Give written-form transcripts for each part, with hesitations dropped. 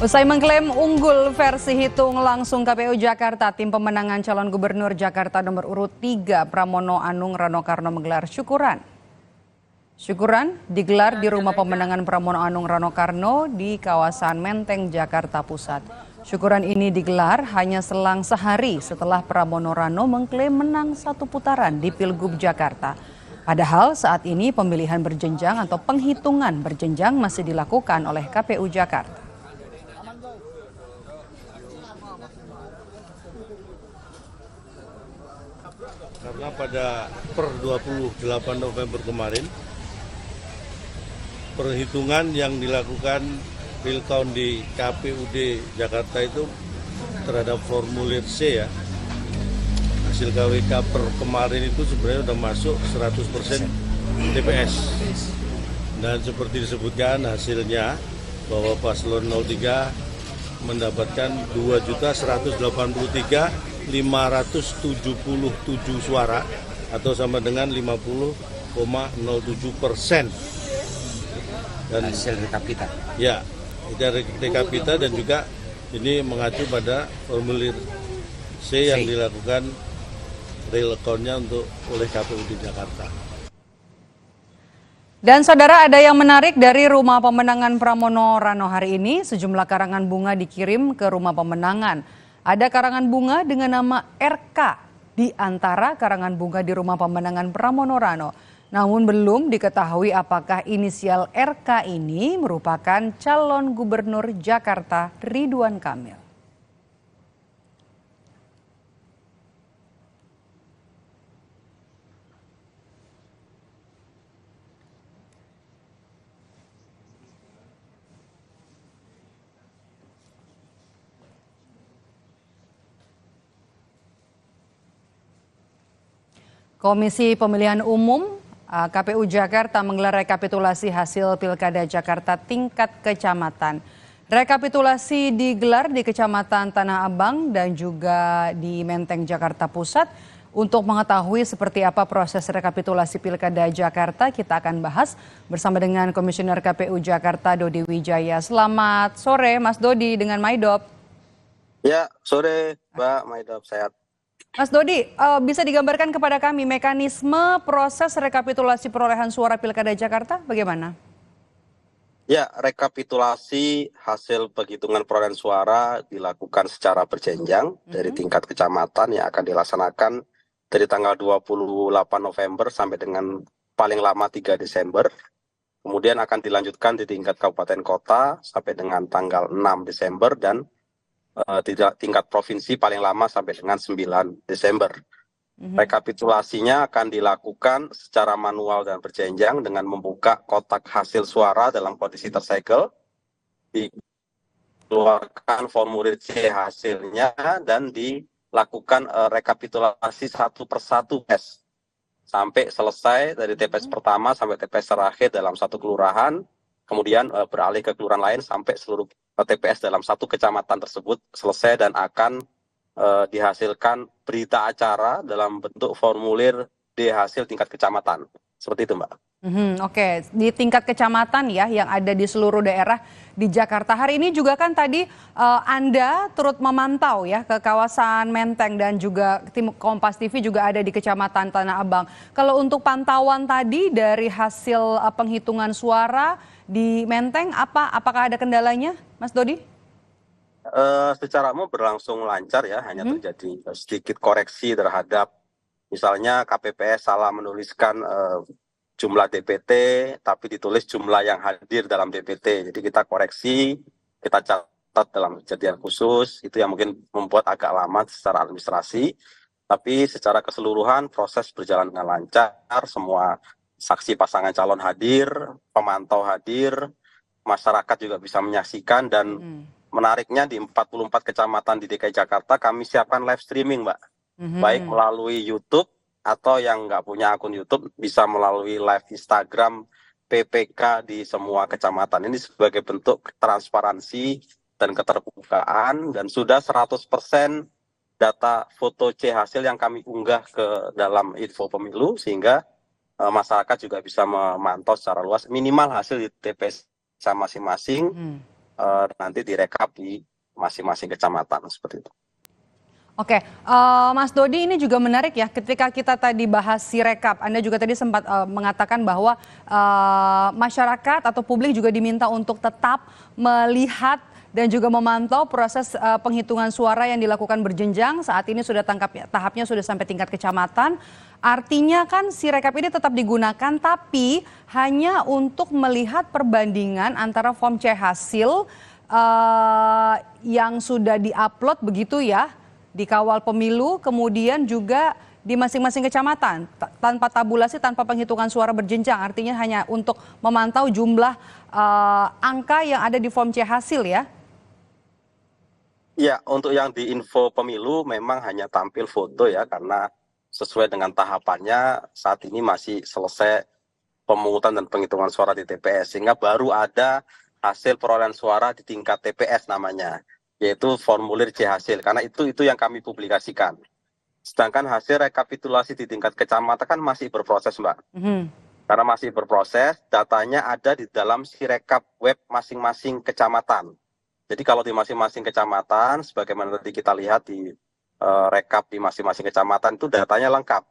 Usai mengklaim unggul versi hitung langsung KPU Jakarta, tim pemenangan calon gubernur Jakarta nomor urut 3 Pramono Anung Rano Karno menggelar syukuran. Syukuran digelar di rumah pemenangan Pramono Anung Rano Karno di kawasan Menteng, Jakarta Pusat. Syukuran ini digelar hanya selang sehari setelah Pramono Rano mengklaim menang satu putaran di Pilgub Jakarta. Padahal saat ini pemilihan berjenjang atau penghitungan berjenjang masih dilakukan oleh KPU Jakarta. Karena pada per 28 November kemarin, perhitungan yang dilakukan real count di KPUD Jakarta itu terhadap formulir C ya, hasil KWK per kemarin itu sebenarnya sudah masuk 100% TPS. Dan seperti disebutkan hasilnya bahwa paslon 03 mendapatkan 2.183.577 suara atau sama dengan 50,07%. Dan hasil rekapita. Ya, itu rekapita dan juga ini mengacu pada formulir C yang dilakukan real count-nya oleh KPU di Jakarta. Dan saudara, ada yang menarik dari rumah pemenangan Pramono Rano hari ini, sejumlah karangan bunga dikirim ke rumah pemenangan. Ada karangan bunga dengan nama RK di antara karangan bunga di rumah pemenangan Pramono Rano. Namun belum diketahui apakah inisial RK ini merupakan calon gubernur Jakarta Ridwan Kamil. Komisi Pemilihan Umum KPU Jakarta menggelar rekapitulasi hasil Pilkada Jakarta tingkat kecamatan. Rekapitulasi digelar di Kecamatan Tanah Abang dan juga di Menteng, Jakarta Pusat. Untuk mengetahui seperti apa proses rekapitulasi Pilkada Jakarta, kita akan bahas bersama dengan Komisioner KPU Jakarta Dodi Wijaya. Selamat sore Mas Dodi dengan Maidop. Ya, sore Mbak Maidop, sehat. Mas Dodi, bisa digambarkan kepada kami mekanisme proses rekapitulasi perolehan suara Pilkada Jakarta bagaimana? Ya, rekapitulasi hasil penghitungan perolehan suara dilakukan secara berjenjang dari tingkat kecamatan yang akan dilaksanakan dari tanggal 28 November sampai dengan paling lama 3 Desember. Kemudian akan dilanjutkan di tingkat kabupaten kota sampai dengan tanggal 6 Desember dan tingkat provinsi paling lama sampai dengan 9 Desember. Rekapitulasinya akan dilakukan secara manual dan berjenjang dengan membuka kotak hasil suara dalam kondisi tersegel, dikeluarkan formulir C hasilnya dan dilakukan rekapitulasi satu persatu sampai selesai dari TPS pertama sampai TPS terakhir dalam satu kelurahan, kemudian beralih ke kelurahan lain sampai seluruh TPS dalam satu kecamatan tersebut selesai dan akan dihasilkan berita acara dalam bentuk formulir D hasil tingkat kecamatan. Seperti itu, Mbak. Oke, di tingkat kecamatan ya yang ada di seluruh daerah di Jakarta. Hari ini juga kan tadi Anda turut memantau ya ke kawasan Menteng dan juga tim Kompas TV juga ada di Kecamatan Tanah Abang. Kalau untuk pantauan tadi dari hasil penghitungan suara di Menteng, apakah ada kendalanya, Mas Dodi? Secara umum berlangsung lancar ya, hanya terjadi sedikit koreksi terhadap misalnya KPPS salah menuliskan jumlah DPT, tapi ditulis jumlah yang hadir dalam DPT. Jadi kita koreksi, kita catat dalam kejadian khusus, itu yang mungkin membuat agak lama secara administrasi. Tapi secara keseluruhan proses berjalan dengan lancar, semua saksi pasangan calon hadir, pemantau hadir, masyarakat juga bisa menyaksikan dan menariknya di 44 kecamatan di DKI Jakarta kami siapkan live streaming, Mbak. Baik melalui YouTube atau yang nggak punya akun YouTube bisa melalui live Instagram PPK di semua kecamatan. Ini sebagai bentuk transparansi dan keterbukaan dan sudah 100% data foto C hasil yang kami unggah ke dalam info pemilu sehingga masyarakat juga bisa memantau secara luas minimal hasil di TPS masing-masing nanti direkap di masing-masing kecamatan seperti itu. Oke, Mas Dodi, ini juga menarik ya, ketika kita tadi bahas Sirekap, Anda juga tadi sempat mengatakan bahwa masyarakat atau publik juga diminta untuk tetap melihat dan juga memantau proses penghitungan suara yang dilakukan berjenjang. Saat ini sudah tahapnya sudah sampai tingkat kecamatan. Artinya kan Sirekap ini tetap digunakan, tapi hanya untuk melihat perbandingan antara form C hasil yang sudah diupload begitu ya, di Kawal Pemilu, kemudian juga di masing-masing kecamatan, tanpa tabulasi, tanpa penghitungan suara berjenjang. Artinya hanya untuk memantau jumlah angka yang ada di form C hasil ya? Ya, untuk yang di info pemilu memang hanya tampil foto ya, karena sesuai dengan tahapannya saat ini masih selesai pemungutan dan penghitungan suara di TPS, sehingga baru ada hasil perolehan suara di tingkat TPS namanya, yaitu formulir C hasil, karena itu yang kami publikasikan. Sedangkan hasil rekapitulasi di tingkat kecamatan kan masih berproses, Mbak. Karena masih berproses, datanya ada di dalam Sirekap web masing-masing kecamatan. Jadi kalau di masing-masing kecamatan, sebagaimana tadi kita lihat di rekap di masing-masing kecamatan itu datanya lengkap.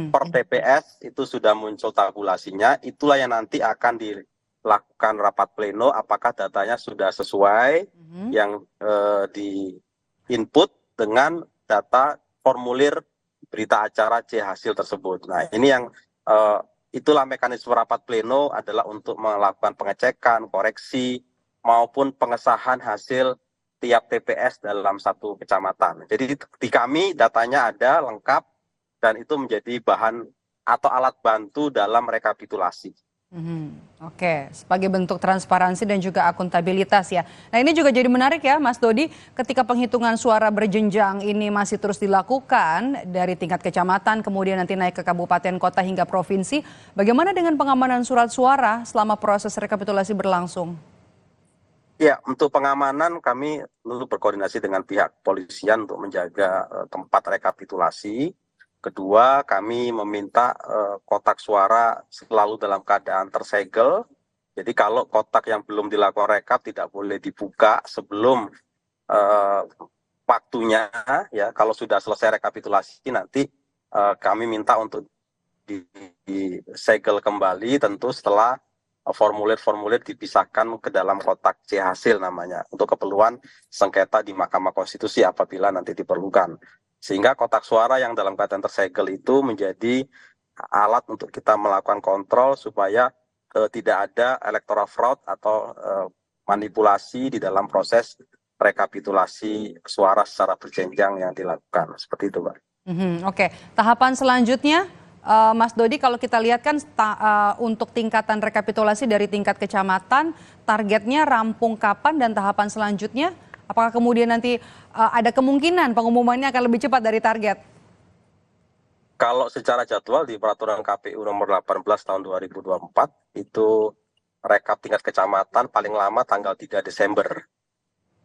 Per TPS itu sudah muncul tabulasinya, itulah yang nanti akan dilakukan rapat pleno, apakah datanya sudah sesuai yang di input dengan data formulir berita acara C hasil tersebut. Nah, ini yang itulah mekanisme rapat pleno adalah untuk melakukan pengecekan, koreksi, maupun pengesahan hasil tiap TPS dalam satu kecamatan. Jadi di kami datanya ada lengkap dan itu menjadi bahan atau alat bantu dalam rekapitulasi. Oke, sebagai bentuk transparansi dan juga akuntabilitas ya. Nah, ini juga jadi menarik ya Mas Dodi, ketika penghitungan suara berjenjang ini masih terus dilakukan dari tingkat kecamatan, kemudian nanti naik ke kabupaten, kota hingga provinsi. Bagaimana dengan pengamanan surat suara selama proses rekapitulasi berlangsung? Ya, untuk pengamanan kami lalu berkoordinasi dengan pihak kepolisian untuk menjaga tempat rekapitulasi. Kedua, kami meminta kotak suara selalu dalam keadaan tersegel. Jadi kalau kotak yang belum dilakukan rekap tidak boleh dibuka sebelum waktunya. Ya, kalau sudah selesai rekapitulasi nanti kami minta untuk disegel kembali, tentu setelah formulir-formulir dipisahkan ke dalam kotak C hasil namanya, untuk keperluan sengketa di Mahkamah Konstitusi apabila nanti diperlukan. Sehingga kotak suara yang dalam keadaan tersegel itu menjadi alat untuk kita melakukan kontrol supaya tidak ada electoral fraud atau manipulasi di dalam proses rekapitulasi suara secara berjenjang yang dilakukan. Seperti itu, Pak. Oke, tahapan selanjutnya Mas Dodi, kalau kita lihat kan untuk tingkatan rekapitulasi dari tingkat kecamatan, targetnya rampung kapan dan tahapan selanjutnya? Apakah kemudian nanti ada kemungkinan pengumumannya akan lebih cepat dari target? Kalau secara jadwal di peraturan KPU nomor 18 tahun 2024 itu rekap tingkat kecamatan paling lama tanggal 3 Desember.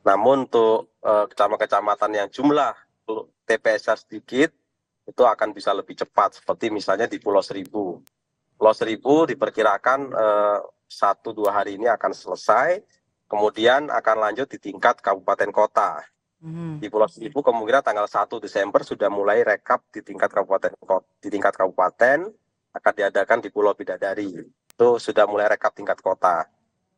Namun untuk kecamatan yang jumlah TPS-nya sedikit, itu akan bisa lebih cepat, seperti misalnya di Pulau Seribu. Pulau Seribu diperkirakan 1-2 hari ini akan selesai, kemudian akan lanjut di tingkat kabupaten kota. Di Pulau Seribu kemungkinan tanggal 1 Desember sudah mulai rekap di tingkat kabupaten, akan diadakan di Pulau Bidadari. Itu sudah mulai rekap tingkat kota.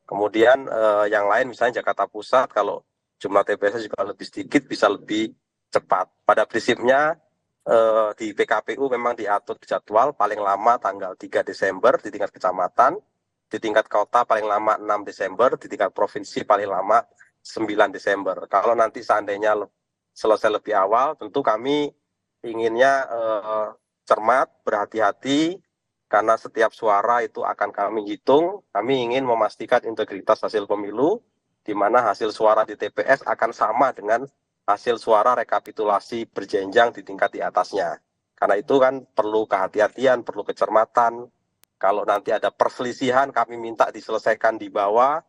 Kemudian yang lain misalnya Jakarta Pusat, kalau jumlah TPS juga lebih sedikit bisa lebih cepat. Pada prinsipnya di PKPU memang diatur jadwal paling lama tanggal 3 Desember di tingkat kecamatan, di tingkat kota paling lama 6 Desember, di tingkat provinsi paling lama 9 Desember. Kalau nanti seandainya selesai lebih awal, tentu kami inginnya cermat, berhati-hati, karena setiap suara itu akan kami hitung. Kami ingin memastikan integritas hasil pemilu, di mana hasil suara di TPS akan sama dengan hasil suara rekapitulasi berjenjang di tingkat di atasnya. Karena itu kan perlu kehati-hatian, perlu kecermatan. Kalau nanti ada perselisihan, kami minta diselesaikan di bawah,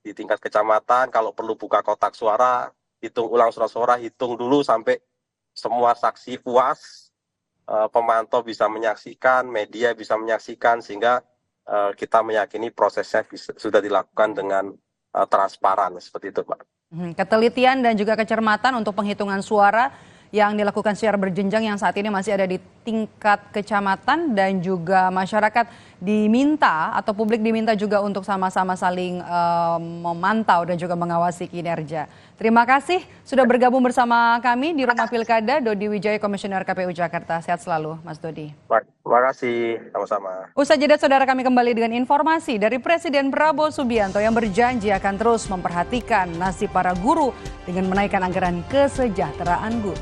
di tingkat kecamatan. Kalau perlu buka kotak suara, hitung ulang surat suara, hitung dulu sampai semua saksi puas, pemantau bisa menyaksikan, media bisa menyaksikan, sehingga kita meyakini prosesnya sudah dilakukan dengan transparan seperti itu, Pak. Ketelitian dan juga kecermatan untuk penghitungan suara yang dilakukan secara berjenjang yang saat ini masih ada di tingkat kecamatan dan juga masyarakat diminta atau publik diminta juga untuk sama-sama saling memantau dan juga mengawasi kinerja. Terima kasih sudah bergabung bersama kami di Rumah Pilkada, Dodi Wijaya, Komisioner KPU Jakarta. Sehat selalu, Mas Dodi. Terima kasih, sama-sama. Usai jeda, saudara, kami kembali dengan informasi dari Presiden Prabowo Subianto yang berjanji akan terus memperhatikan nasib para guru dengan menaikkan anggaran kesejahteraan guru.